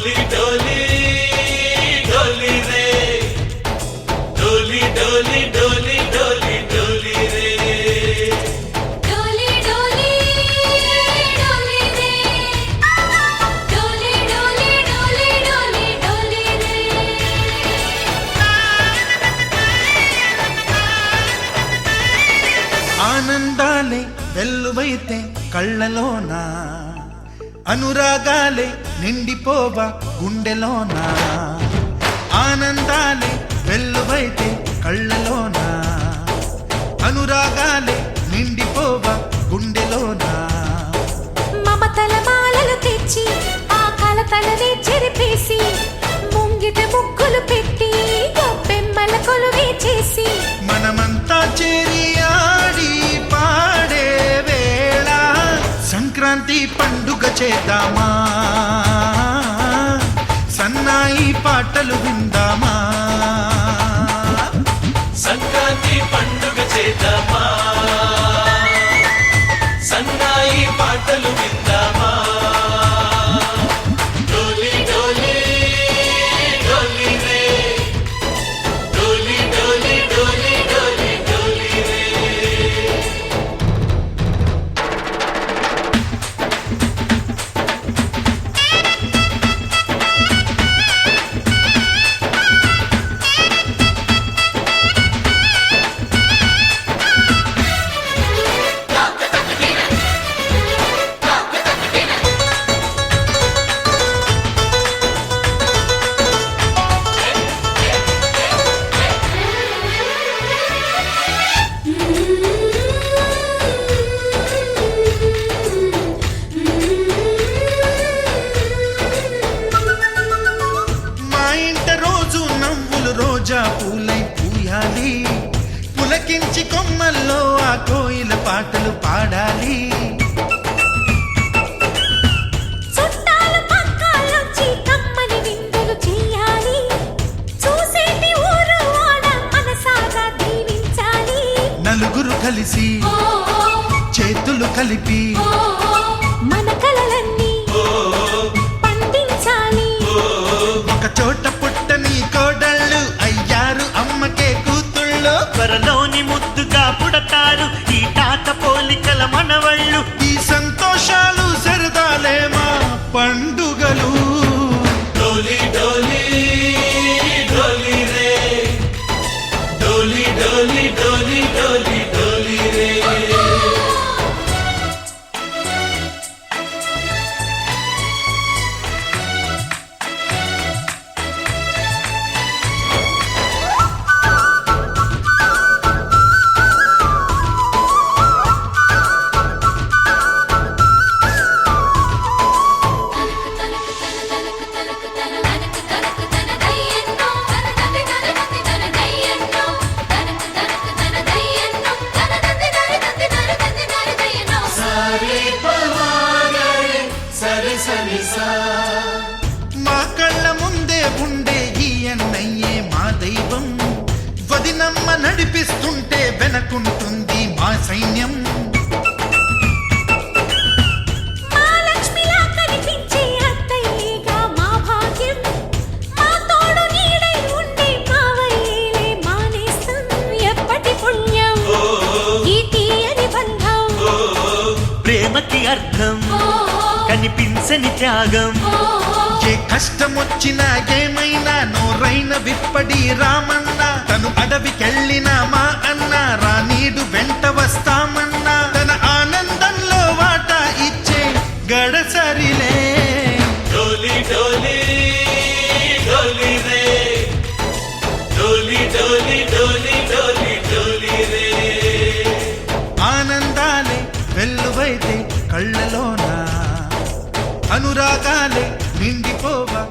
डोली डोली डोली रे डोली डोली डोली डोली डोली रे डोली डोली डोली रे डोली डोली डोली डोली डोली रे ఆనందాలే వెల్లువైతే కళ్ళలోనా అనురాగాలే నిండిపోవా గుండెలోనా ఆనందాలే వెల్లువైతే కళ్ళలోనా అనురాగాలే నిండిపోవా గుండెలోనా మమతల మాలలు తెచ్చి ఆ కలతలనే చెరిపేసి ముంగిట ముగ్గులు పెట్టి గొప్పెమ్మల కొలువే చేసి మనమంతా చేరి ఆడి పాడే వేళ సంక్రాంతి పండుగ చేద్దామా సన్నాయి పాటలు విందామా సంక్రాంతి పండుగ చేద్దామా సన్నాయి పాటలు విందామా డోలి డోలి డోలి రే డోలి డోలి డోలి డోలి డోలి రే మా ఇంట రోజు నవ్వులు రోజా పూలై పూయాలి పులకించి కొమ్మల్లో ఆ కోయిల పాటలు పాడాలి చుట్టాలు పక్కాలొచ్చి కమ్మని విందులు చెయ్యాలి చూసేటి ఊరు వాడ మనసారా దీవించాలి నలుగురు కలిసి చేతులు కలిపి మన కలలన్నీ పండించాలి ఒక చోట పుట్టని కోడళ్ళు అయ్యారు అమ్మకే కూతుళ్ళు త్వరలోని ముద్దుగా పుడతారు ఈ తాత పోలికల మనవళ్ళు ఈ సంతోషాలు సరదాలే మా పండుగలు डोली डोली डोली रे डोली डोली डोली डोली डोली रे सारे पवारे सरे सरे सा మా కళ్ళ ముందే ఉండే ఈ అన్నయ్యే మా దైవం వదినమ్మ నడిపిస్తుంటే వెనకుంటుంది మా సైన్యం మా లక్ష్మిలా కనిపించే అత్తయ్యేగా మా భాగ్యం మా తోడు నీడై ఉండే మావయ్యేలే మా నేస్తం ఎప్పటి పుణ్యం ఈ తీయని బంధం ప్రేమకి అర్థం కనిపించని త్యాగం ఏ కష్టం వచ్చినా ఏమైనా నోరైన విప్పడి రామన్న తను అడవికెళ్ళిన మా అన్న రానీడు వెంట వస్తామన్నా తన ఆనందంలో వాటా ఇచ్చే గడసరిలే डोली डोली डोली रे डोली डोली डोली डोली डोली रे ఆనందాలే వెల్లువైతే కళ్ళలోనా అనురాగాలే నిండిపోవా